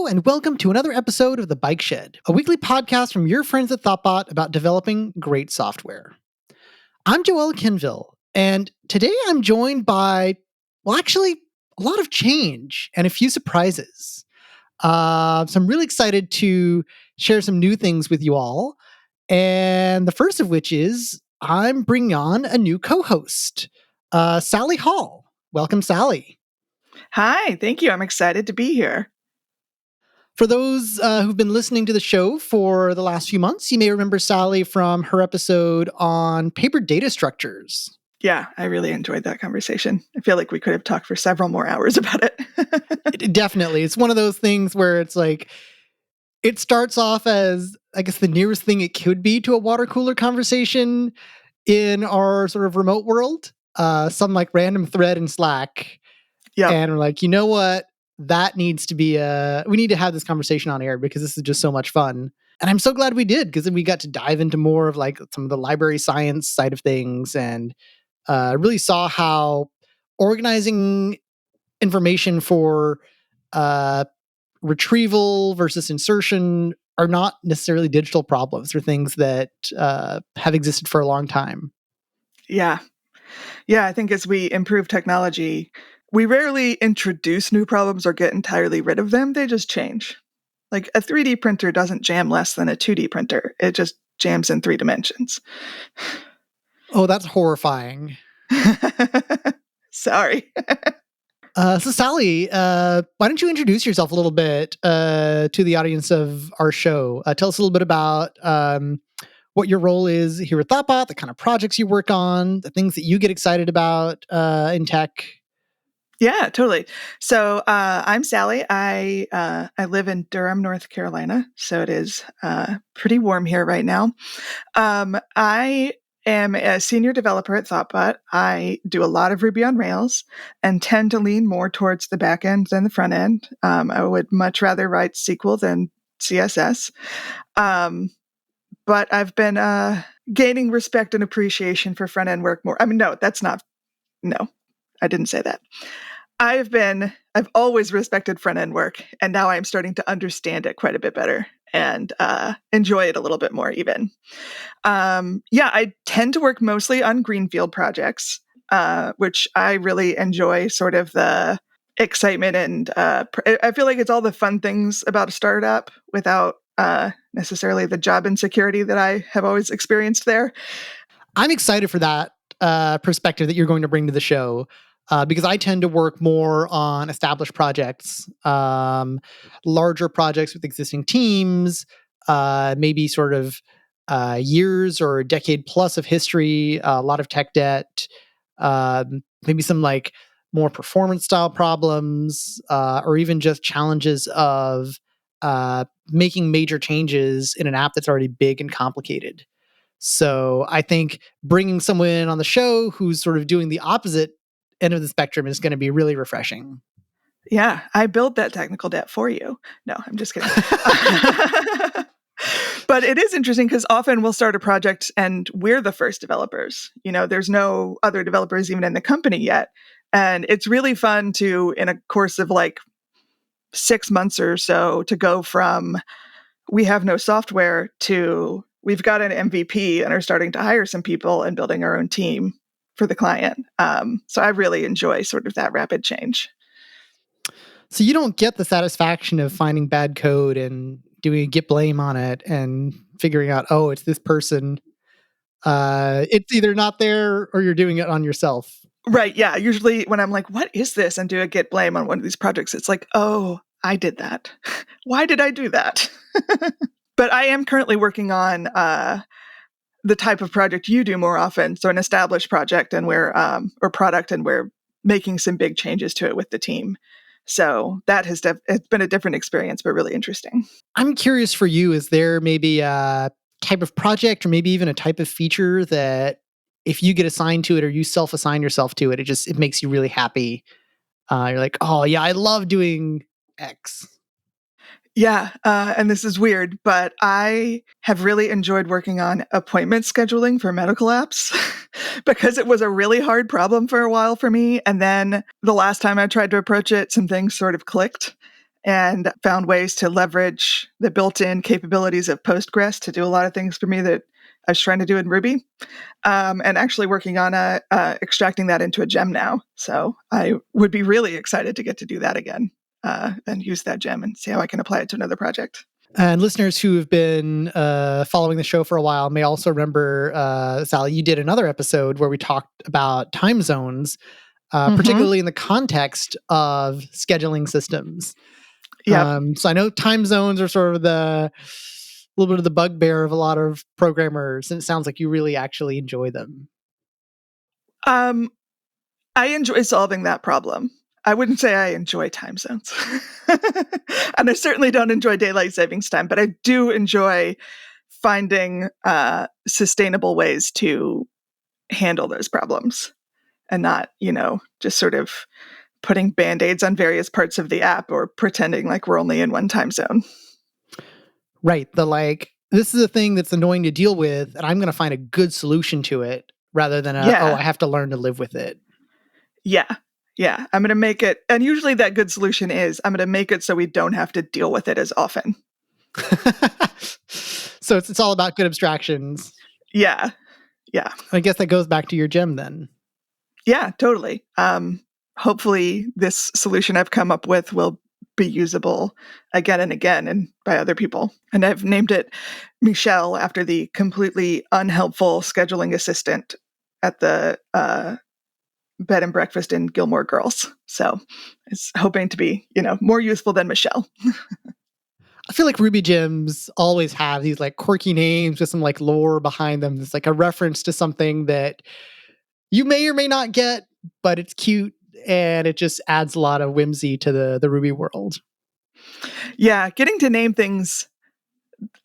and welcome to another episode of The Bike Shed, a weekly podcast from your friends at thoughtbot about developing great software. I'm Joël Quenneville, and today I'm joined by, a lot of change and a few surprises. So I'm really excited to share some new things with you all, and the first of which is I'm bringing on a new co-host, Sally Hall. Welcome, Sally. Hi, thank you. I'm excited to be here. For those who've been listening to the show for the last few months, you may remember Sally from her episode on paper data structures. Yeah, I really enjoyed that conversation. I feel like we could have talked for several more hours about it. Definitely. It's one of those things where it's like, it starts off as, I guess, the nearest thing it could be to a water cooler conversation in our sort of remote world. Some like random thread in Slack. Yeah. And we're like, you know what? That needs to be we need to have this conversation on air because this is just so much fun. And I'm so glad we did, because then we got to dive into more of like some of the library science side of things and really saw how organizing information for retrieval versus insertion are not necessarily digital problems. They're things that have existed for a long time. Yeah. Yeah, I think as we improve technology, we rarely introduce new problems or get entirely rid of them. They just change. Like a 3D printer doesn't jam less than a 2D printer. It just jams in 3 dimensions. Oh, that's horrifying. Sorry. So Sally, why don't you introduce yourself a little bit to the audience of our show? Tell us a little bit about what your role is here at thoughtbot, the kind of projects you work on, the things that you get excited about in tech. Yeah, totally. So I'm Sally. I live in Durham, North Carolina. So it is pretty warm here right now. I am a senior developer at thoughtbot. I do a lot of Ruby on Rails and tend to lean more towards the back end than the front end. I would much rather write SQL than CSS. But I've been gaining respect and appreciation for front end work more. I mean, no, I didn't say that. I've always respected front end work, and now I'm starting to understand it quite a bit better and enjoy it a little bit more even. I tend to work mostly on greenfield projects, which I really enjoy, sort of the excitement and I feel like it's all the fun things about a startup without necessarily the job insecurity that I have always experienced there. I'm excited for that perspective that you're going to bring to the show. Because I tend to work more on established projects, larger projects with existing teams, maybe sort of years or a decade plus of history, a lot of tech debt, maybe some like more performance style problems, or even just challenges of making major changes in an app that's already big and complicated. So I think bringing someone in on the show who's sort of doing the opposite end of the spectrum is going to be really refreshing. Yeah, I built that technical debt for you. No, I'm just kidding. But it is interesting because often we'll start a project and we're the first developers. You know, there's no other developers even in the company yet. And it's really fun to, in a course of like 6 months or so, to go from we have no software to we've got an MVP and are starting to hire some people and building our own team for the client. So I really enjoy sort of that rapid change. So you don't get the satisfaction of finding bad code and doing a git blame on it and figuring out, oh, it's this person. It's either not there or you're doing it on yourself. Right. Yeah. Usually when I'm like, what is this? And do a git blame on one of these projects, it's like, oh, I did that. Why did I do that? But I am currently working on the type of project you do more often. So an established project and or product, and we're making some big changes to it with the team. So that has it's been a different experience, but really interesting. I'm curious for you, is there maybe a type of project or maybe even a type of feature that if you get assigned to it or you self-assign yourself to it, it makes you really happy? You're like, oh yeah, I love doing X. Yeah, and this is weird, but I have really enjoyed working on appointment scheduling for medical apps because it was a really hard problem for a while for me. And then the last time I tried to approach it, some things sort of clicked. and found ways to leverage the built-in capabilities of Postgres to do a lot of things for me that I was trying to do in Ruby, and actually working on extracting that into a gem now. So I would be really excited to get to do that again and use that gem and see how I can apply it to another project. And listeners who have been following the show for a while may also remember, Sally, you did another episode where we talked about time zones, particularly in the context of scheduling systems. Yeah. So I know time zones are sort of a little bit of the bugbear of a lot of programmers, and it sounds like you really actually enjoy them. I enjoy solving that problem. I wouldn't say I enjoy time zones. And I certainly don't enjoy daylight savings time, but I do enjoy finding sustainable ways to handle those problems and not, just sort of putting Band-Aids on various parts of the app or pretending like we're only in one time zone. Right. This is a thing that's annoying to deal with, and I'm going to find a good solution to it rather than I have to learn to live with it. Yeah. Yeah. I'm going to make it. And usually that good solution is I'm going to make it so we don't have to deal with it as often. So it's all about good abstractions. Yeah. Yeah. I guess that goes back to your gem then. Yeah, totally. Hopefully this solution I've come up with will be usable again and again and by other people. And I've named it Michelle after the completely unhelpful scheduling assistant at the bed and breakfast in Gilmore Girls. So it's hoping to be, more useful than Michelle. I feel like Ruby gems always have these quirky names with some lore behind them. It's a reference to something that you may or may not get, but it's cute and it just adds a lot of whimsy to the Ruby world. Yeah, getting to name things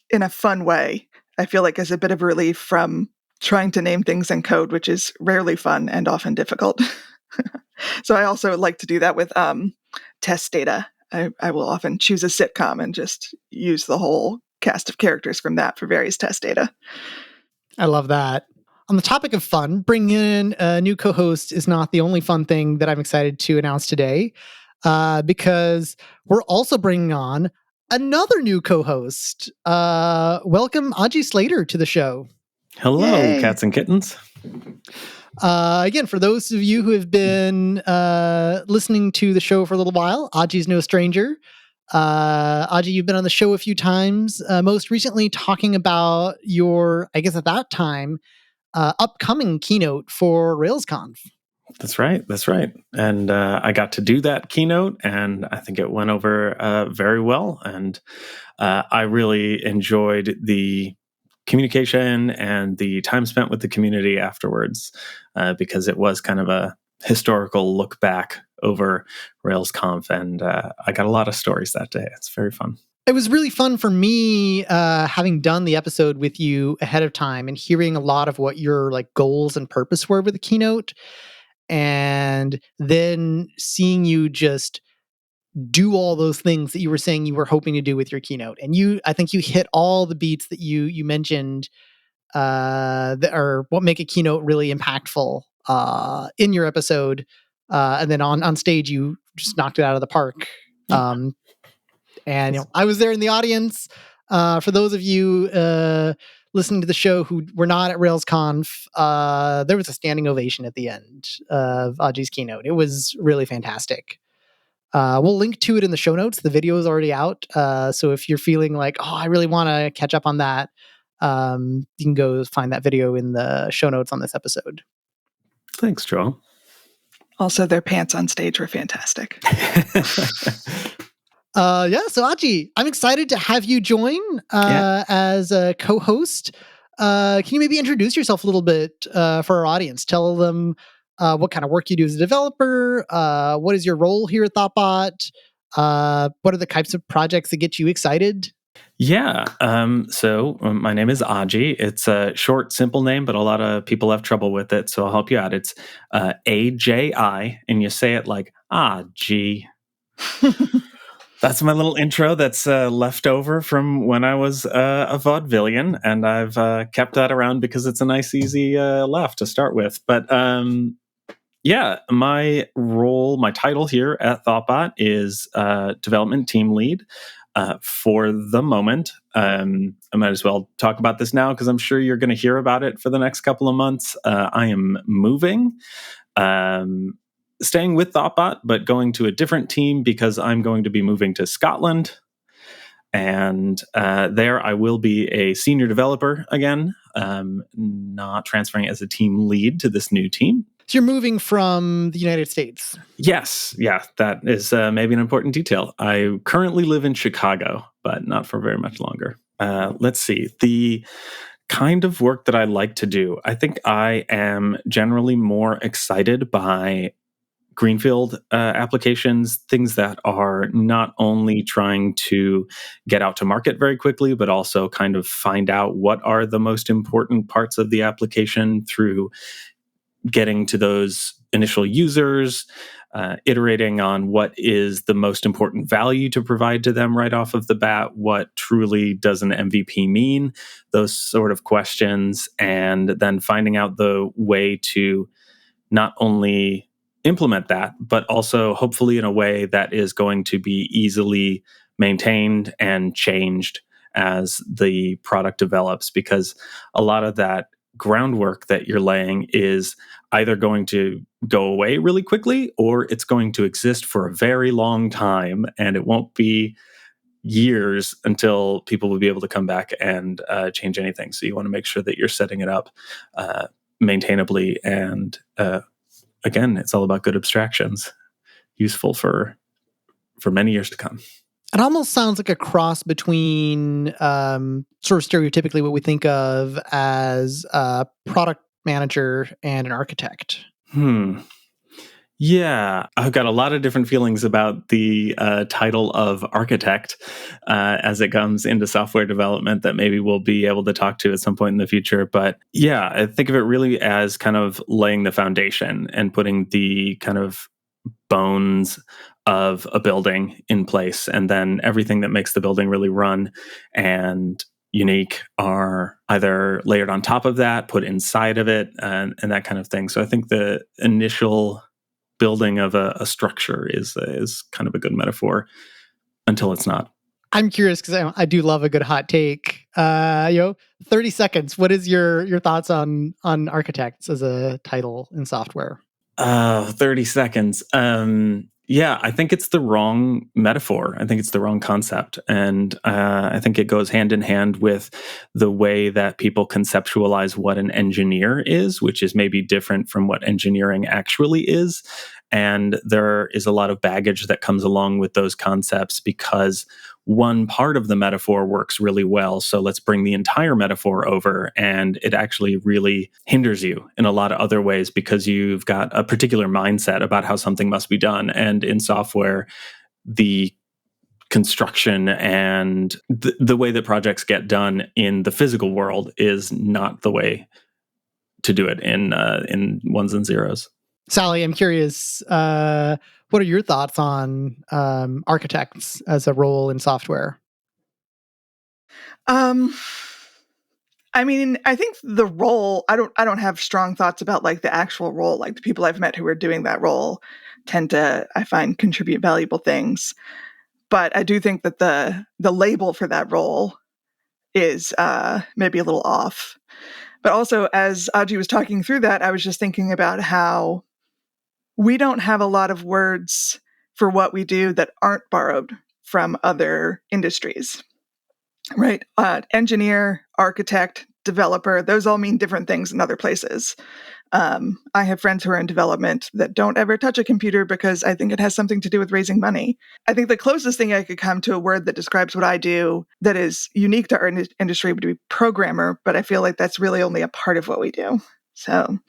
in a fun way, I feel like is a bit of a relief from trying to name things in code, which is rarely fun and often difficult. So I also like to do that with test data. I will often choose a sitcom and just use the whole cast of characters from that for various test data. I love that. On the topic of fun, bringing in a new co-host is not the only fun thing that I'm excited to announce today, because we're also bringing on another new co-host. Welcome Aji Slater to the show. Hello, Yay. Cats and kittens. Again, for those of you who have been listening to the show for a little while, Aji's no stranger. Aji, you've been on the show a few times, most recently talking about your, I guess at that time, upcoming keynote for RailsConf. That's right. And I got to do that keynote, and I think it went over very well. And I really enjoyed the communication and the time spent with the community afterwards, because it was kind of a historical look back over RailsConf, and I got a lot of stories that day. It's very fun. It was really fun for me, having done the episode with you ahead of time and hearing a lot of what your goals and purpose were with the keynote, and then seeing you just do all those things that you were saying you were hoping to do with your keynote. And I think you hit all the beats that you mentioned that are what make a keynote really impactful in your episode. And then on stage, you just knocked it out of the park. And I was there in the audience. For those of you listening to the show who were not at RailsConf, there was a standing ovation at the end of Aji's keynote. It was really fantastic. We'll link to it in the show notes. The video is already out. So if you're feeling like, I really want to catch up on that, you can go find that video in the show notes on this episode. Thanks, Joel. Also, their pants on stage were fantastic. So Aji, I'm excited to have you join as a co-host. Can you maybe introduce yourself a little bit for our audience? Tell them what kind of work you do as a developer. What is your role here at thoughtbot? What are the types of projects that get you excited? Yeah. So my name is Aji. It's a short, simple name, but a lot of people have trouble with it. So I'll help you out. It's AJI, and you say it like Aji. That's my little intro that's left over from when I was a vaudevillian, and I've kept that around because it's a nice, easy laugh to start with. But Yeah, my role, my title here at thoughtbot is development team lead. For the moment, I might as well talk about this now because I'm sure you're going to hear about it for the next couple of months. I am moving, staying with thoughtbot, but going to a different team because I'm going to be moving to Scotland. And there I will be a senior developer again, not transferring as a team lead to this new team. So you're moving from the United States. Yes. Yeah, that is maybe an important detail. I currently live in Chicago, but not for very much longer. Let's see. The kind of work that I like to do, I think I am generally more excited by greenfield applications, things that are not only trying to get out to market very quickly, but also kind of find out what are the most important parts of the application through getting to those initial users, iterating on what is the most important value to provide to them right off of the bat, what truly does an MVP mean, those sort of questions, and then finding out the way to not only implement that, but also hopefully in a way that is going to be easily maintained and changed as the product develops, because a lot of that groundwork that you're laying is either going to go away really quickly or it's going to exist for a very long time, and it won't be years until people will be able to come back and change anything. So you want to make sure that you're setting it up maintainably, and again, it's all about good abstractions, useful for many years to come. It almost sounds like a cross between sort of stereotypically what we think of as a product manager and an architect. Yeah, I've got a lot of different feelings about the title of architect as it comes into software development that maybe we'll be able to talk to at some point in the future. But yeah, I think of it really as kind of laying the foundation and putting the kind of bones of a building in place, and then everything that makes the building really run and unique are either layered on top of that, put inside of it, and that kind of thing. So I think the initial building of a structure is kind of a good metaphor until it's not. I'm curious because I do love a good hot take. 30 seconds. What is your thoughts on architects as a title in software? 30 seconds. Yeah, I think it's the wrong metaphor. I think it's the wrong concept. And I think it goes hand in hand with the way that people conceptualize what an engineer is, which is maybe different from what engineering actually is. And there is a lot of baggage that comes along with those concepts because one part of the metaphor works really well. So let's bring the entire metaphor over, and it actually really hinders you in a lot of other ways because you've got a particular mindset about how something must be done. And in software, the construction and the way that projects get done in the physical world is not the way to do it in ones and zeros. Sally, I'm curious, what are your thoughts on architects as a role in software? I mean, I think the role, I don't have strong thoughts about like the actual role. Like the people I've met who are doing that role tend to, I find, contribute valuable things. But I do think that the label for that role is maybe a little off. But also, as Aji was talking through that, I was just thinking about how we don't have a lot of words for what we do that aren't borrowed from other industries, right? Engineer, architect, developer, those all mean different things in other places. I have friends who are in development that don't ever touch a computer because I think it has something to do with raising money. I think the closest thing I could come to a word that describes what I do that is unique to our industry would be programmer, but I feel like that's really only a part of what we do. So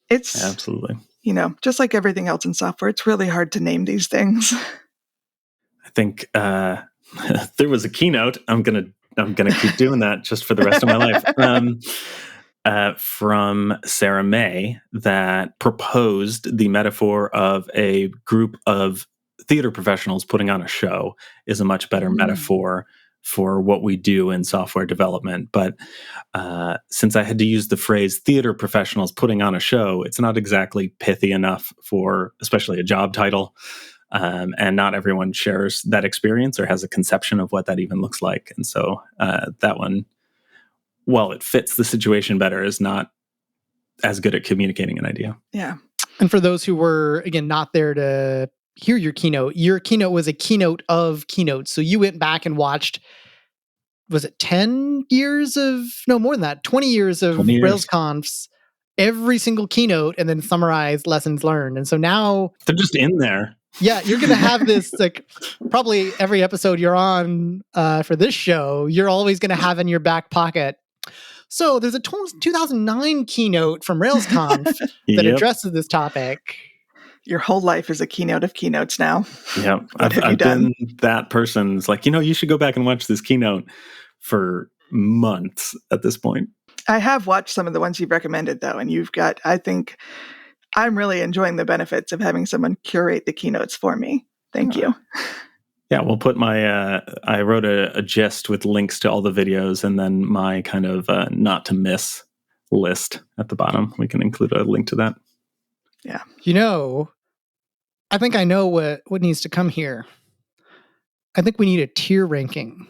it's absolutely, just like everything else in software, it's really hard to name these things. I think there was a keynote. I'm gonna keep doing that just for the rest of my life. From Sarah May that proposed the metaphor of a group of theater professionals putting on a show is a much better metaphor for what we do in software development. But since I had to use the phrase theater professionals putting on a show, it's not exactly pithy enough for especially a job title. And not everyone shares that experience or has a conception of what that even looks like. And so that one, while it fits the situation better, is not as good at communicating an idea. Yeah. And for those who were, again, not there to hear your keynote was a keynote of keynotes. So you went back and watched, was it 10 years of, no, more than that, 20 years of 20 years. RailsConfs, every single keynote, and then summarized lessons learned. And so now they're just in there. Yeah, you're going to have this, like, probably every episode you're on for this show, you're always going to have in your back pocket. So there's a 2009 keynote from RailsConf that addresses this topic. Your whole life is a keynote of keynotes now. Yeah, I've been that person. It's like, you should go back and watch this keynote for months at this point. I have watched some of the ones you've recommended, though, and I think I'm really enjoying the benefits of having someone curate the keynotes for me. Thank you. Yeah, we'll put my, I wrote a gist with links to all the videos and then my kind of not to miss list at the bottom. We can include a link to that. Yeah. I think I know what needs to come here. I think we need a tier ranking.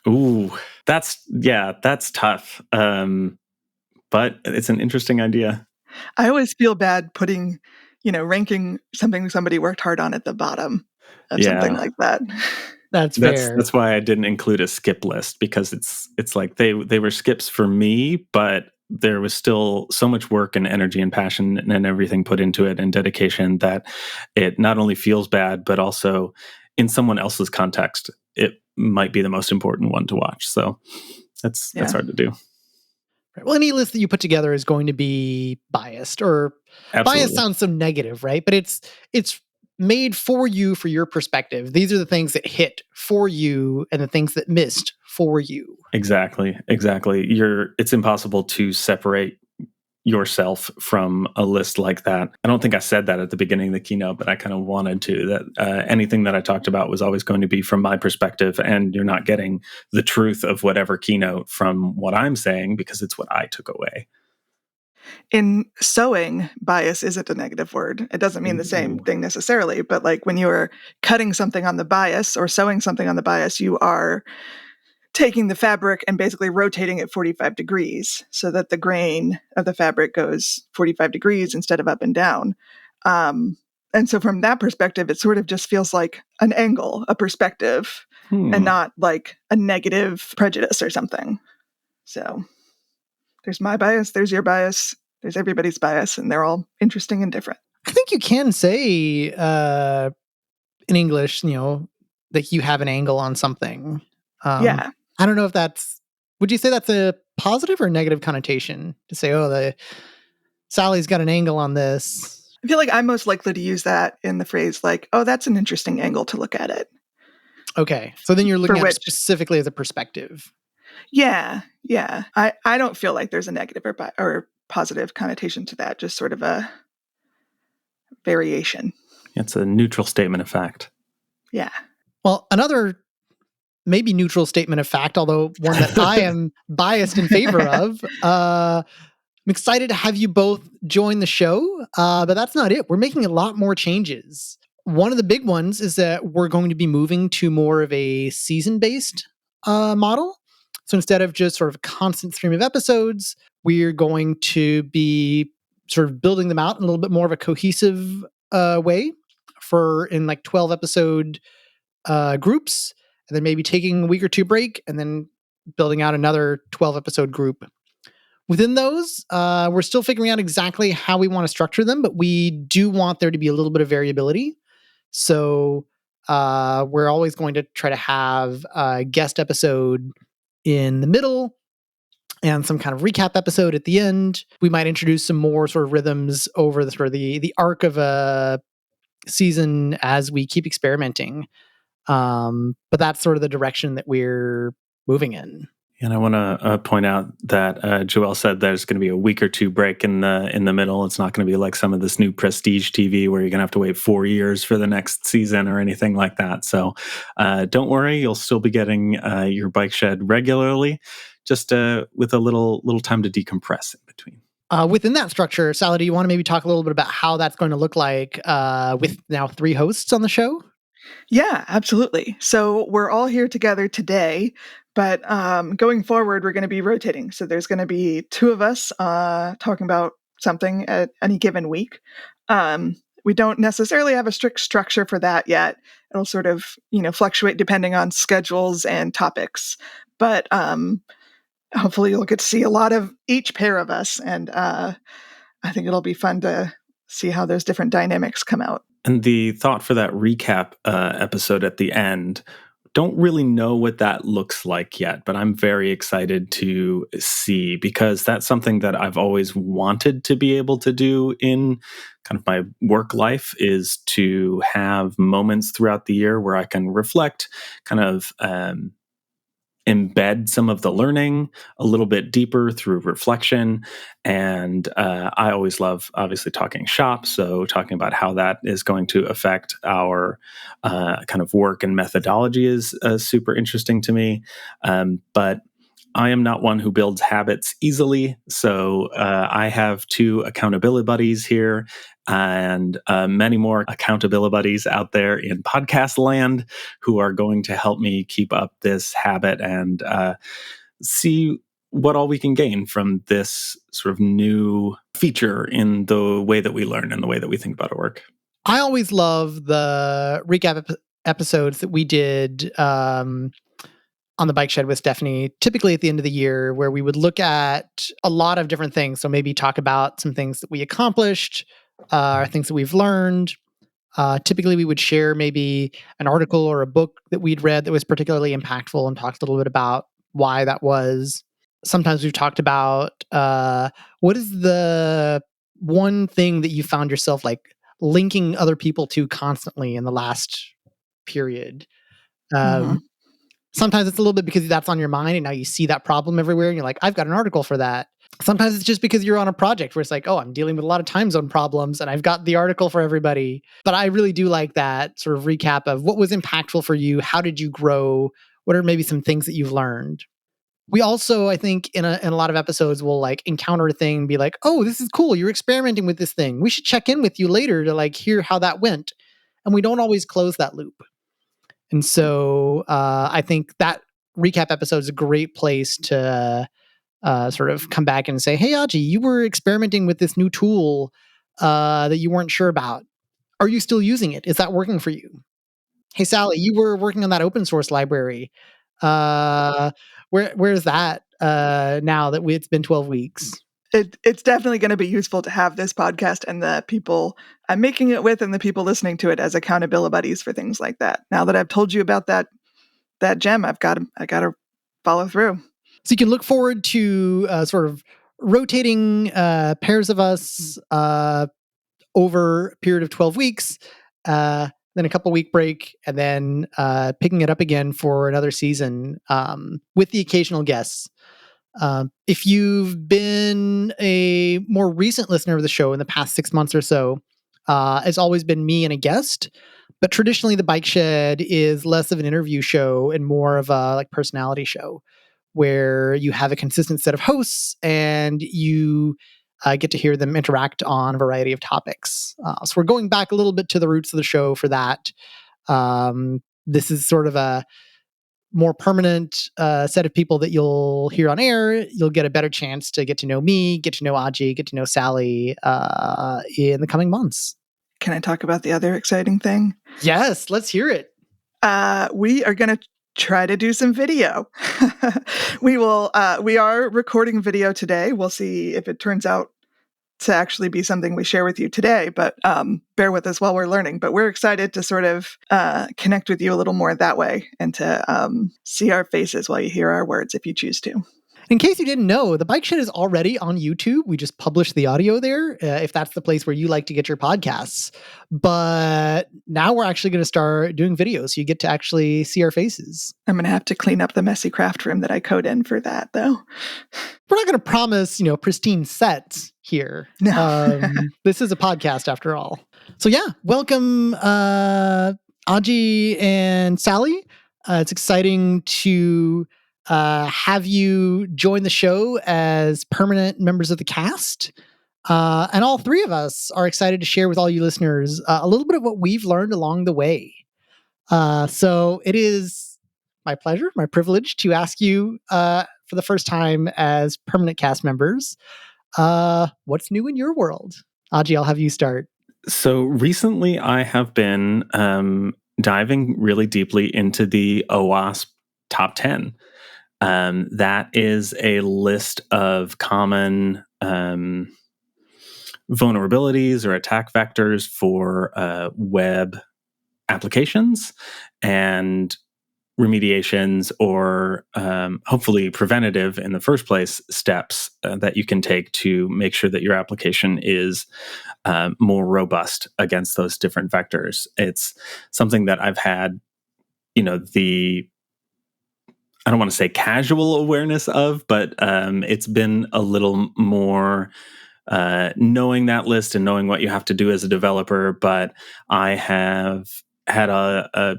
Ooh, that's tough. But it's an interesting idea. I always feel bad putting, ranking something somebody worked hard on at the bottom of something like that. That's fair. That's why I didn't include a skip list, because it's like they were skips for me, but there was still so much work and energy and passion and everything put into it and dedication that it not only feels bad, but also in someone else's context, it might be the most important one to watch. So that's hard to do. Well, any list that you put together is going to be biased, or Absolutely. Biased sounds so negative, right? But it's made for you, for your perspective. These are the things that hit for you and the things that missed for you. Exactly. It's impossible to separate yourself from a list like that. I don't think I said that at the beginning of the keynote, but I kind of wanted to, that anything that I talked about was always going to be from my perspective, and you're not getting the truth of whatever keynote from what I'm saying, because it's what I took away. In sewing, bias isn't a negative word. It doesn't mean the same thing necessarily, but like when you're cutting something on the bias or sewing something on the bias, you are taking the fabric and basically rotating it 45 degrees so that the grain of the fabric goes 45 degrees instead of up and down. And so from that perspective, it sort of just feels like an angle, a perspective, and not like a negative prejudice or something. So there's my bias, there's your bias, there's everybody's bias, and they're all interesting and different. I think you can say in English, that you have an angle on something. Yeah. I don't know if would you say that's a positive or negative connotation to say, Sally's got an angle on this? I feel like I'm most likely to use that in the phrase like, oh, that's an interesting angle to look at it. Okay. So then you're looking at it specifically as a perspective. Yeah. I don't feel like there's a negative or positive connotation to that, just sort of a variation. It's a neutral statement of fact. Yeah. Well, another maybe neutral statement of fact, although one that I am biased in favor of. I'm excited to have you both join the show, but that's not it. We're making a lot more changes. One of the big ones is that we're going to be moving to more of a season-based model. So instead of just sort of a constant stream of episodes, we're going to be sort of building them out in a little bit more of a cohesive way in like 12 episode groups, and then maybe taking a week or two break and then building out another 12 episode group. Within those, we're still figuring out exactly how we want to structure them, but we do want there to be a little bit of variability. So we're always going to try to have a guest episode in the middle and some kind of recap episode at the end. We might introduce some more sort of rhythms over the arc of a season as we keep experimenting. But that's sort of the direction that we're moving in. And I want to point out that Joelle said there's going to be a week or two break in the middle. It's not going to be like some of this new prestige TV where you're going to have to wait 4 years for the next season or anything like that. So don't worry, you'll still be getting your Bike Shed regularly, just with a little time to decompress in between. Within that structure, Sally, do you want to maybe talk a little bit about how that's going to look like with now 3 hosts on the show? Yeah, absolutely. So we're all here together today, but going forward, we're going to be rotating. So there's going to be 2 of us talking about something at any given week. We don't necessarily have a strict structure for that yet. It'll sort of, fluctuate depending on schedules and topics. But hopefully you'll get to see a lot of each pair of us. And I think it'll be fun to see how those different dynamics come out. And the thought for that recap episode at the end, don't really know what that looks like yet, but I'm very excited to see, because that's something that I've always wanted to be able to do in kind of my work life, is to have moments throughout the year where I can reflect, kind of embed some of the learning a little bit deeper through reflection. And I always love, obviously, talking shop. So talking about how that is going to affect our kind of work and methodology is super interesting to me. But I am not one who builds habits easily. So I have 2 accountability buddies here, and many more accountability buddies out there in podcast land who are going to help me keep up this habit and see what all we can gain from this sort of new feature in the way that we learn and the way that we think about our work. I always love the recap episodes that we did on the Bike Shed with Stephanie, typically at the end of the year, where we would look at a lot of different things. So maybe talk about some things that we accomplished, things that we've learned. Typically, we would share maybe an article or a book that we'd read that was particularly impactful and talked a little bit about why that was. Sometimes we've talked about what is the one thing that you found yourself like linking other people to constantly in the last period. Sometimes it's a little bit because that's on your mind and now you see that problem everywhere and you're like, I've got an article for that. Sometimes it's just because you're on a project where it's like, oh, I'm dealing with a lot of time zone problems and I've got the article for everybody. But I really do like that sort of recap of what was impactful for you. How did you grow? What are maybe some things that you've learned? We also, I think, in a lot of episodes, will like encounter a thing and be like, oh, this is cool. You're experimenting with this thing. We should check in with you later to like hear how that went. And we don't always close that loop. And so I think that recap episode is a great place to sort of come back and say, hey, Aji, you were experimenting with this new tool that you weren't sure about. Are you still using it? Is that working for you? Hey, Sally, you were working on that open source library. Where's that now that it's been 12 weeks? It's definitely going to be useful to have this podcast and the people I'm making it with and the people listening to it as accountability buddies for things like that. Now that I've told you about that gem, I got to follow through. So you can look forward to sort of rotating pairs of us over a period of 12 weeks, then a couple week break, and then picking it up again for another season with the occasional guests. If you've been a more recent listener of the show in the past 6 months or so, it's always been me and a guest. But traditionally, the Bike Shed is less of an interview show and more of a like personality show, where you have a consistent set of hosts and you get to hear them interact on a variety of topics. So we're going back a little bit to the roots of the show for that. This is sort of a more permanent set of people that you'll hear on air. You'll get a better chance to get to know me, get to know Aji, get to know Sally in the coming months. Can I talk about the other exciting thing? Yes, let's hear it. We are going to try to do some video. We are recording video today. We'll see if it turns out to actually be something we share with you today, but bear with us while we're learning. But we're excited to sort of connect with you a little more that way and to see our faces while you hear our words if you choose to. In case you didn't know, the Bike Shed is already on YouTube. We just published the audio there, if that's the place where you like to get your podcasts. But now we're actually going to start doing videos, so you get to actually see our faces. I'm going to have to clean up the messy craft room that I code in for that, though. We're not going to promise, pristine sets here. No. This is a podcast after all. So yeah, welcome, Aji and Sally. It's exciting to have you join the show as permanent members of the cast. And all three of us are excited to share with all you listeners a little bit of what we've learned along the way. So it is my pleasure, my privilege to ask you for the first time as permanent cast members, what's new in your world? Aji, I'll have you start. So recently I have been diving really deeply into the OWASP top 10. That is a list of common vulnerabilities or attack vectors for web applications and remediations or hopefully preventative in the first place steps that you can take to make sure that your application is more robust against those different vectors. It's something that I've had, I don't want to say casual awareness of, but it's been a little more knowing that list and knowing what you have to do as a developer. But I have had a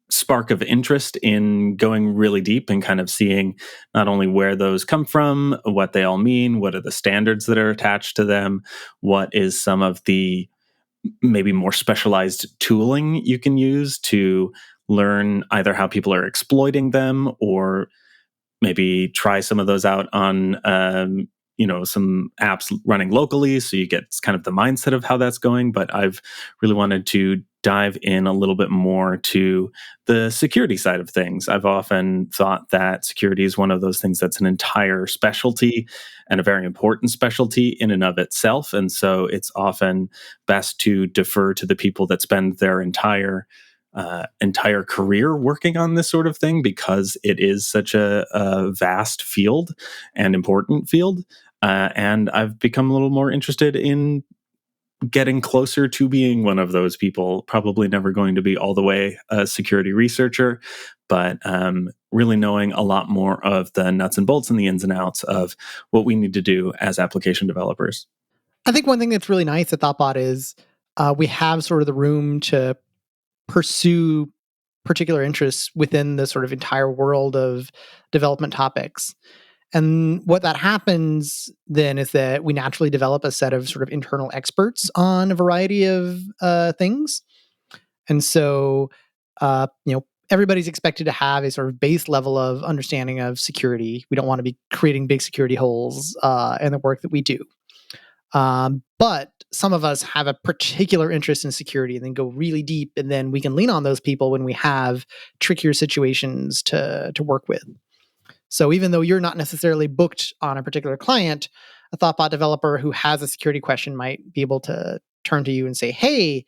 spark of interest in going really deep and kind of seeing not only where those come from, what they all mean, what are the standards that are attached to them, what is some of the maybe more specialized tooling you can use to learn either how people are exploiting them or maybe try some of those out on some apps running locally so you get kind of the mindset of how that's going. But I've really wanted to dive in a little bit more to the security side of things. I've often thought that security is one of those things that's an entire specialty and a very important specialty in and of itself. And so it's often best to defer to the people that spend their entire career working on this sort of thing because it is such a vast field and important field. And I've become a little more interested in getting closer to being one of those people, probably never going to be all the way a security researcher, but really knowing a lot more of the nuts and bolts and the ins and outs of what we need to do as application developers. I think one thing that's really nice at thoughtbot is we have sort of the room to pursue particular interests within the sort of entire world of development topics. And what that happens then is that we naturally develop a set of sort of internal experts on a variety of things. And so, everybody's expected to have a sort of base level of understanding of security. We don't want to be creating big security holes in the work that we do. But some of us have a particular interest in security and then go really deep, and then we can lean on those people when we have trickier situations to work with. So even though you're not necessarily booked on a particular client, a thoughtbot developer who has a security question might be able to turn to you and say, hey,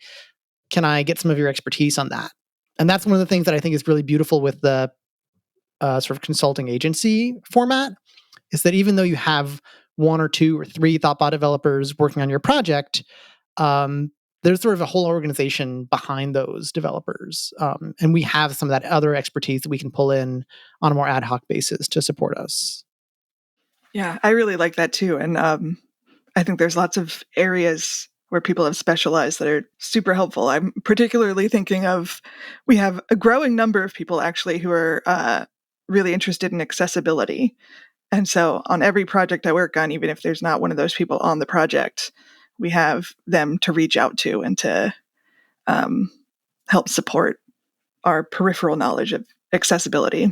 can I get some of your expertise on that? And that's one of the things that I think is really beautiful with the sort of consulting agency format, is that even though you have one or two or three thoughtbot developers working on your project, there's sort of a whole organization behind those developers. And we have some of that other expertise that we can pull in on a more ad hoc basis to support us. Yeah, I really like that too. And I think there's lots of areas where people have specialized that are super helpful. I'm particularly thinking of, we have a growing number of people actually who are really interested in accessibility. And so on every project I work on, even if there's not one of those people on the project, we have them to reach out to and to help support our peripheral knowledge of accessibility.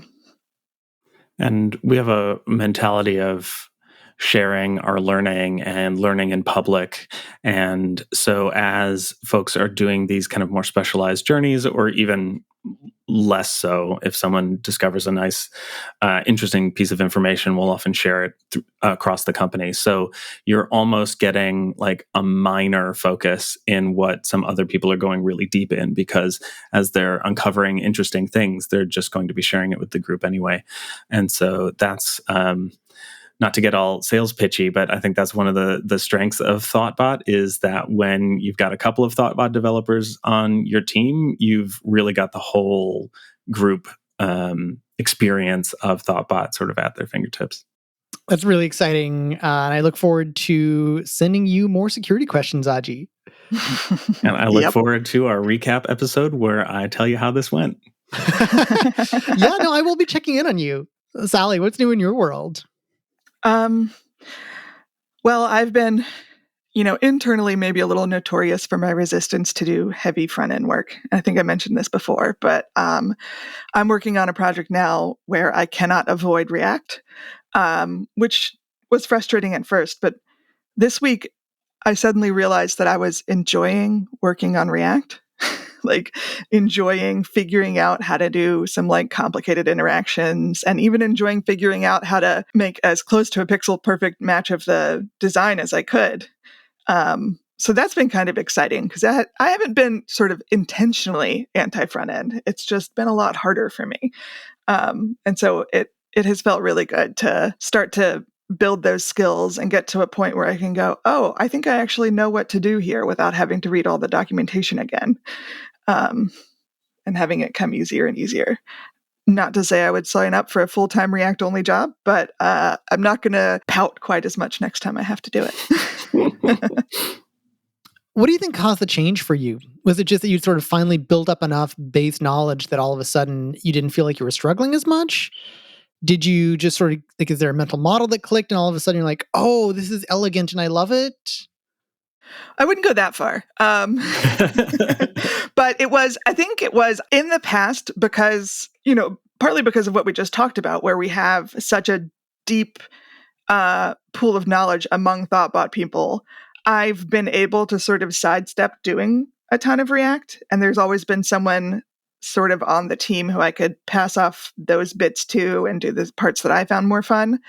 And we have a mentality of sharing our learning and learning in public. And so as folks are doing these kind of more specialized journeys, or even less so, if someone discovers a nice, interesting piece of information, we'll often share it across the company. So you're almost getting like a minor focus in what some other people are going really deep in, because as they're uncovering interesting things, they're just going to be sharing it with the group anyway. And so that's not to get all sales pitchy, but I think that's one of the strengths of thoughtbot is that when you've got a couple of thoughtbot developers on your team, you've really got the whole group experience of thoughtbot sort of at their fingertips. That's really exciting. And I look forward to sending you more security questions, Aji. And I look forward to our recap episode where I tell you how this went. Yeah, no, I will be checking in on you. Sally, what's new in your world? Well, I've been, internally maybe a little notorious for my resistance to do heavy front-end work. I think I mentioned this before, but I'm working on a project now where I cannot avoid React, which was frustrating at first. But this week, I suddenly realized that I was enjoying working on React, like enjoying figuring out how to do some like complicated interactions and even enjoying figuring out how to make as close to a pixel perfect match of the design as I could. So that's been kind of exciting because I haven't been sort of intentionally anti-front end. It's just been a lot harder for me. And so it has felt really good to start to build those skills and get to a point where I can go, oh, I think I actually know what to do here without having to read all the documentation again. And having it come easier and easier. Not to say I would sign up for a full-time React-only job, but I'm not going to pout quite as much next time I have to do it. What do you think caused the change for you? Was it just that you sort of finally built up enough base knowledge that all of a sudden you didn't feel like you were struggling as much? Did you just sort of, like, is there a mental model that clicked and all of a sudden you're like, oh, this is elegant and I love it? I wouldn't go that far. But I think it was in the past because, partly because of what we just talked about, where we have such a deep pool of knowledge among thoughtbot people, I've been able to sort of sidestep doing a ton of React. And there's always been someone sort of on the team who I could pass off those bits to and do the parts that I found more fun.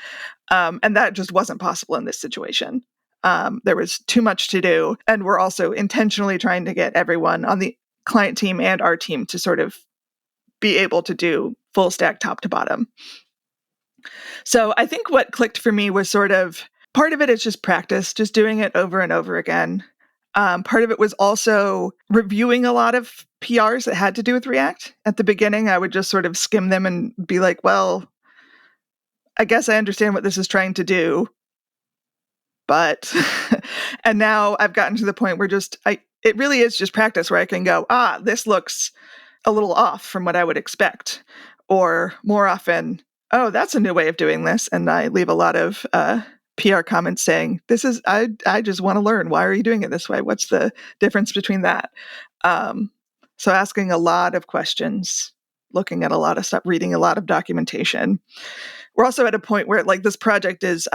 And that just wasn't possible in this situation. There was too much to do. And we're also intentionally trying to get everyone on the client team and our team to sort of be able to do full stack top to bottom. So I think what clicked for me was sort of, part of it is just practice, just doing it over and over again. Part of it was also reviewing a lot of PRs that had to do with React. At the beginning, I would just sort of skim them and be like, well, I guess I understand what this is trying to do. But, and now I've gotten to the point where it really is just practice where I can go, this looks a little off from what I would expect. Or more often, oh, that's a new way of doing this. And I leave a lot of PR comments saying, I just want to learn. Why are you doing it this way? What's the difference between that? So asking a lot of questions, looking at a lot of stuff, reading a lot of documentation. We're also at a point where like this project is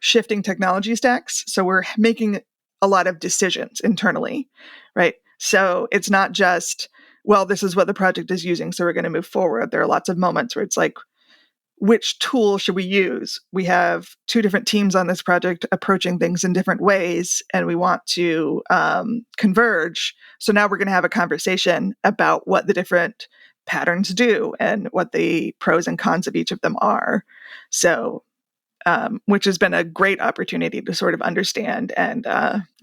shifting technology stacks. So we're making a lot of decisions internally, right? So it's not just, well, this is what the project is using, so we're going to move forward. There are lots of moments where it's like, which tool should we use? We have two different teams on this project approaching things in different ways, and we want to converge. So now we're going to have a conversation about what the different patterns do and what the pros and cons of each of them are. So which has been a great opportunity to sort of understand and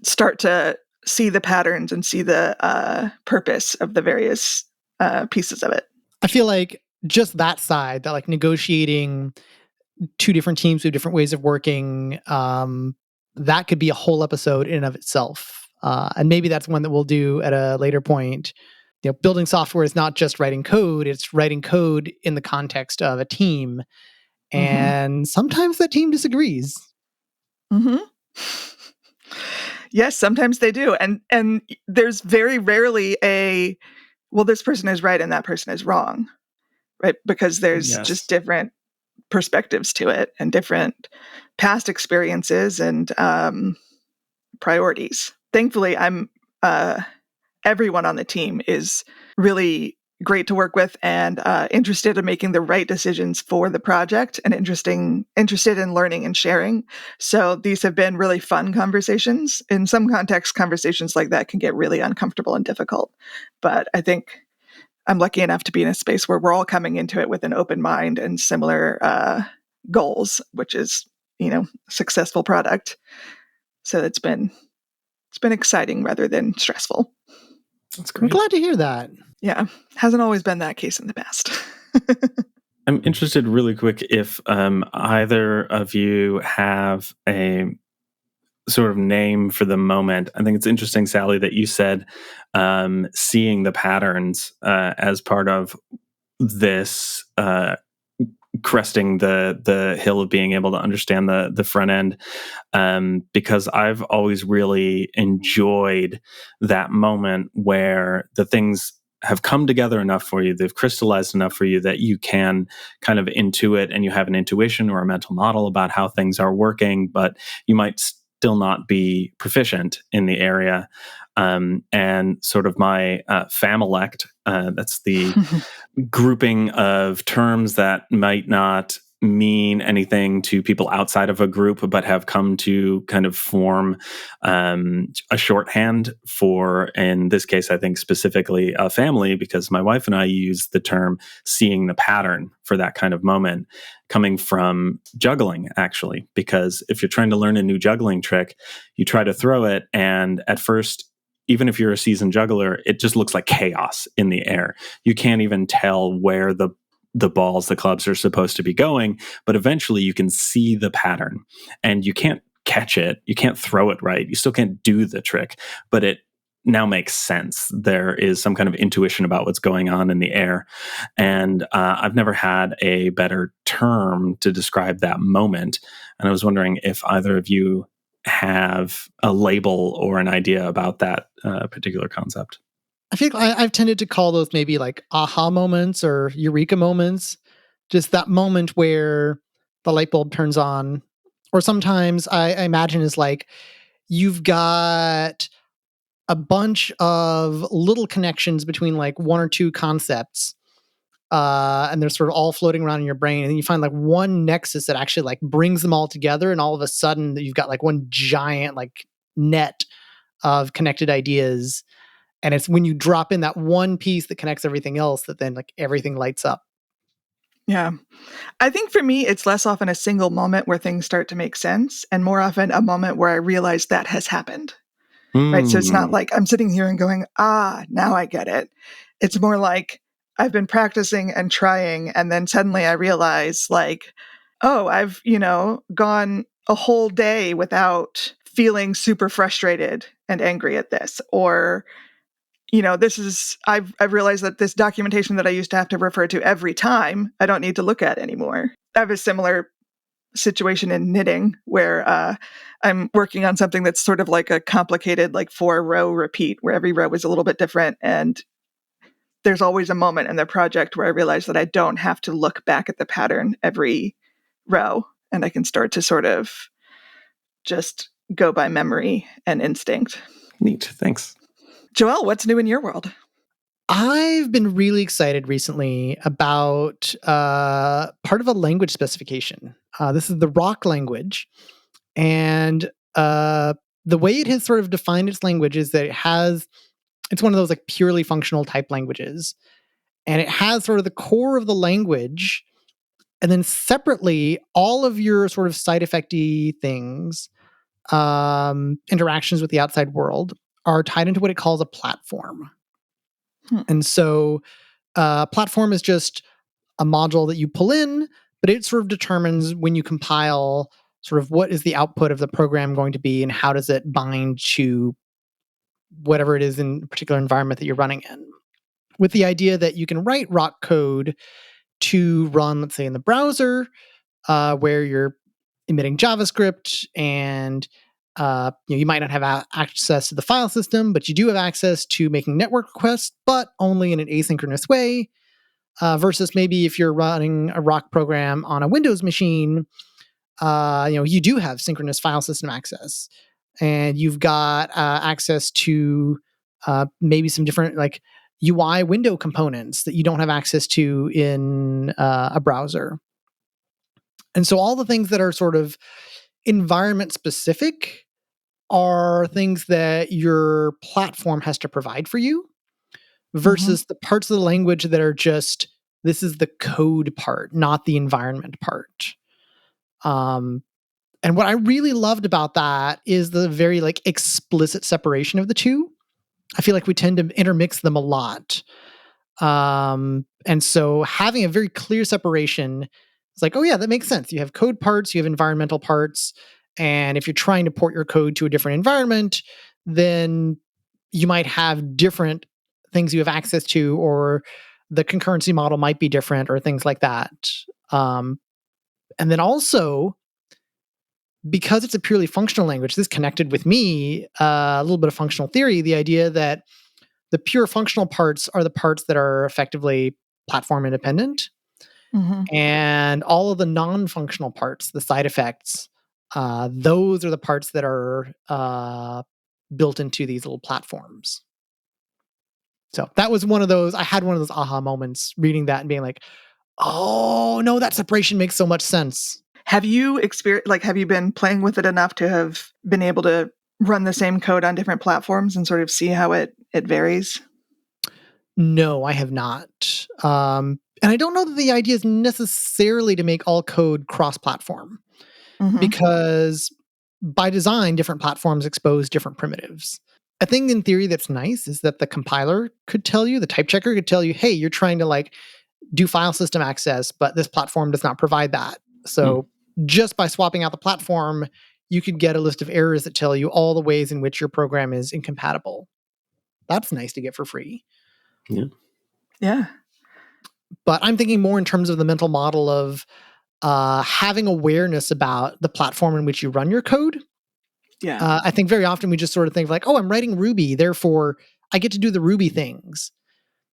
start to see the patterns and see the purpose of the various pieces of it. I feel like just that side, that like negotiating two different teams with different ways of working, that could be a whole episode in and of itself. And maybe that's one that we'll do at a later point. Building software is not just writing code, it's writing code in the context of a team. And sometimes that team disagrees. Mm-hmm. Yes, sometimes they do. And there's very rarely this person is right and that person is wrong, right? Because there's just different perspectives to it and different past experiences and priorities. Thankfully, everyone on the team is really great to work with and interested in making the right decisions for the project and interested in learning and sharing. So these have been really fun conversations. In some contexts, conversations like that can get really uncomfortable and difficult. But I think I'm lucky enough to be in a space where we're all coming into it with an open mind and similar goals, which is, a successful product. So it's been exciting rather than stressful. That's I'm great. glad to hear that. Yeah, hasn't always been that case in the past. I'm interested really quick if either of you have a sort of name for the moment. I think it's interesting, Sally, that you said seeing the patterns as part of this cresting the hill of being able to understand the front end, because I've always really enjoyed that moment where the things have come together enough for you, they've crystallized enough for you that you can kind of intuit, and you have an intuition or a mental model about how things are working, but you might still not be proficient in the area. And sort of my familect, that's the grouping of terms that might not mean anything to people outside of a group, but have come to kind of form a shorthand for, in this case, I think specifically a family, because my wife and I use the term seeing the pattern for that kind of moment, coming from juggling, actually, because if you're trying to learn a new juggling trick, you try to throw it, and at first, even if you're a seasoned juggler, it just looks like chaos in the air. You can't even tell where the balls, the clubs are supposed to be going, but eventually you can see the pattern, and you can't catch it. You can't throw it right. You still can't do the trick, but it now makes sense. There is some kind of intuition about what's going on in the air. And I've never had a better term to describe that moment. And I was wondering if either of you have a label or an idea about that particular concept. I feel like I've tended to call those maybe like aha moments or eureka moments. Just that moment where the light bulb turns on. Or sometimes I imagine is like you've got a bunch of little connections between like one or two concepts. And they're sort of all floating around in your brain. And then you find like one nexus that actually like brings them all together. And all of a sudden you've got like one giant like net of connected ideas. And it's when you drop in that one piece that connects everything else that then like everything lights up. Yeah. I think for me, it's less often a single moment where things start to make sense, and more often a moment where I realize that has happened. Right. So it's not like I'm sitting here and going, now I get it. It's more like I've been practicing and trying, and then suddenly I realize, like, oh, I've, gone a whole day without feeling super frustrated and angry at this. Or, I've realized that this documentation that I used to have to refer to every time, I don't need to look at anymore. I have a similar situation in knitting where I'm working on something that's sort of like a complicated, like 4-row repeat where every row is a little bit different. And there's always a moment in the project where I realize that I don't have to look back at the pattern every row, and I can start to sort of just go by memory and instinct. Neat. Thanks. Joelle, what's new in your world? I've been really excited recently about part of a language specification. This is the rock language. And the way it has sort of defined its language is that it's one of those like purely functional type languages. And it has sort of the core of the language. And then separately, all of your sort of side effecty things, interactions with the outside world, are tied into what it calls a platform. And so platform is just a module that you pull in, but it sort of determines when you compile sort of what is the output of the program going to be and how does it bind to whatever it is in a particular environment that you're running in. With the idea that you can write rock code to run, let's say, in the browser, where you're emitting JavaScript, and you might not have access to the file system, but you do have access to making network requests, but only in an asynchronous way. Versus maybe if you're running a rock program on a Windows machine, you do have synchronous file system access, and you've got access to maybe some different like UI window components that you don't have access to in a browser. And so all the things that are sort of environment specific are things that your platform has to provide for you versus the parts of the language that are just, this is the code part, not the environment part. And what I really loved about that is the very like explicit separation of the two. I feel like we tend to intermix them a lot. And so having a very clear separation, it's like, oh yeah, that makes sense. You have code parts, you have environmental parts. And if you're trying to port your code to a different environment, then you might have different things you have access to, or the concurrency model might be different, or things like that. And then also, because it's a purely functional language, this connected with me a little bit of functional theory, the idea that the pure functional parts are the parts that are effectively platform independent. And all of the non-functional parts, the side effects, those are the parts that are built into these little platforms. So that was one of those, I had one of those aha moments reading that and being like, oh no, that separation makes so much sense. Have you have you been playing with it enough to have been able to run the same code on different platforms and sort of see how it varies? No, I have not. And I don't know that the idea is necessarily to make all code cross-platform, because by design, different platforms expose different primitives. A thing in theory that's nice is that the compiler could tell you, the type checker could tell you, hey, you're trying to like do file system access, but this platform does not provide that. So just by swapping out the platform, you could get a list of errors that tell you all the ways in which your program is incompatible. That's nice to get for free. Yeah. But I'm thinking more in terms of the mental model of having awareness about the platform in which you run your code. Yeah. I think very often we just sort of think like, oh, I'm writing Ruby, therefore I get to do the Ruby things.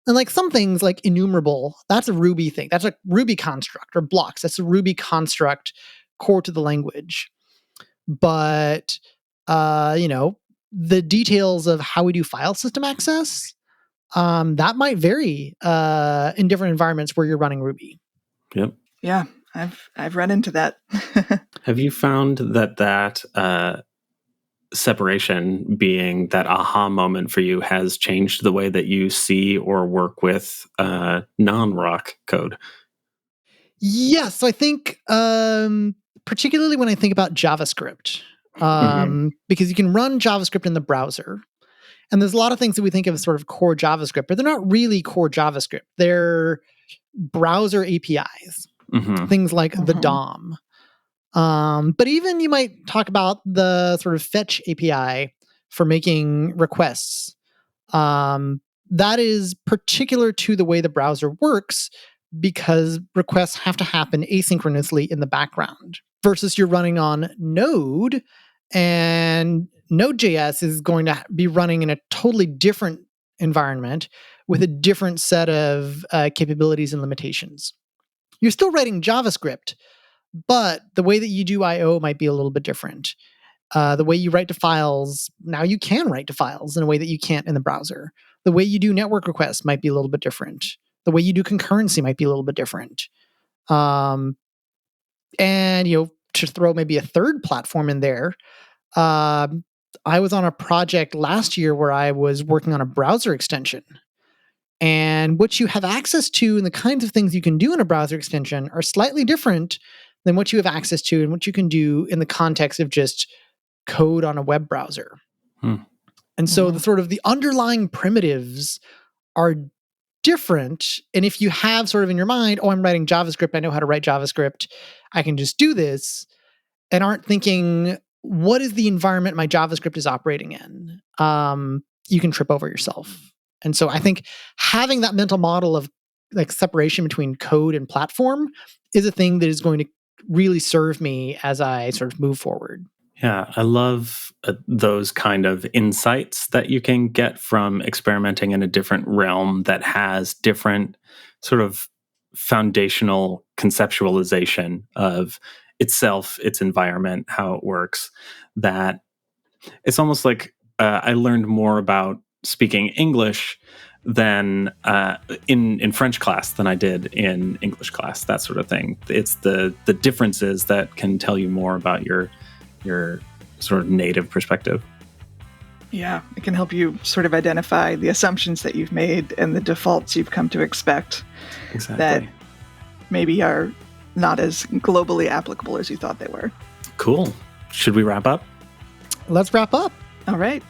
And like some things like enumerable, that's a Ruby thing. That's a Ruby construct, or blocks. That's a Ruby construct core to the language. But, the details of how we do file system access, that might vary in different environments where you're running Ruby. Yep. Yeah, I've run into that. Have you found that separation being that aha moment for you has changed the way that you see or work with non-rock code? Yes, I think particularly when I think about JavaScript, because you can run JavaScript in the browser. And there's a lot of things that we think of as sort of core JavaScript, but they're not really core JavaScript. They're browser APIs, things like the DOM. But even you might talk about the sort of fetch API for making requests. That is particular to the way the browser works, because requests have to happen asynchronously in the background versus you're running on Node, and Node.js is going to be running in a totally different environment with a different set of capabilities and limitations. You're still writing JavaScript, but the way that you do I/O might be a little bit different. The way you write to files, now you can write to files in a way that you can't in the browser. The way you do network requests might be a little bit different. The way you do concurrency might be a little bit different. And, to throw maybe a third platform in there, I was on a project last year where I was working on a browser extension. And what you have access to and the kinds of things you can do in a browser extension are slightly different than what you have access to and what you can do in the context of just code on a web browser. And so the sort of the underlying primitives are different. And if you have sort of in your mind, oh, I'm writing JavaScript, I know how to write JavaScript, I can just do this, and aren't thinking, what is the environment my JavaScript is operating in? You can trip over yourself. And so I think having that mental model of like separation between code and platform is a thing that is going to really serve me as I sort of move forward. Yeah, I love those kind of insights that you can get from experimenting in a different realm that has different sort of foundational conceptualization of itself, its environment, how it works. That it's almost like I learned more about speaking English than in French class than I did in English class, that sort of thing. It's the differences that can tell you more about your sort of native perspective. Yeah, it can help you sort of identify the assumptions that you've made and the defaults you've come to expect. Exactly. That maybe are not as globally applicable as you thought they were. Cool. Should we wrap up? Let's wrap up. All right.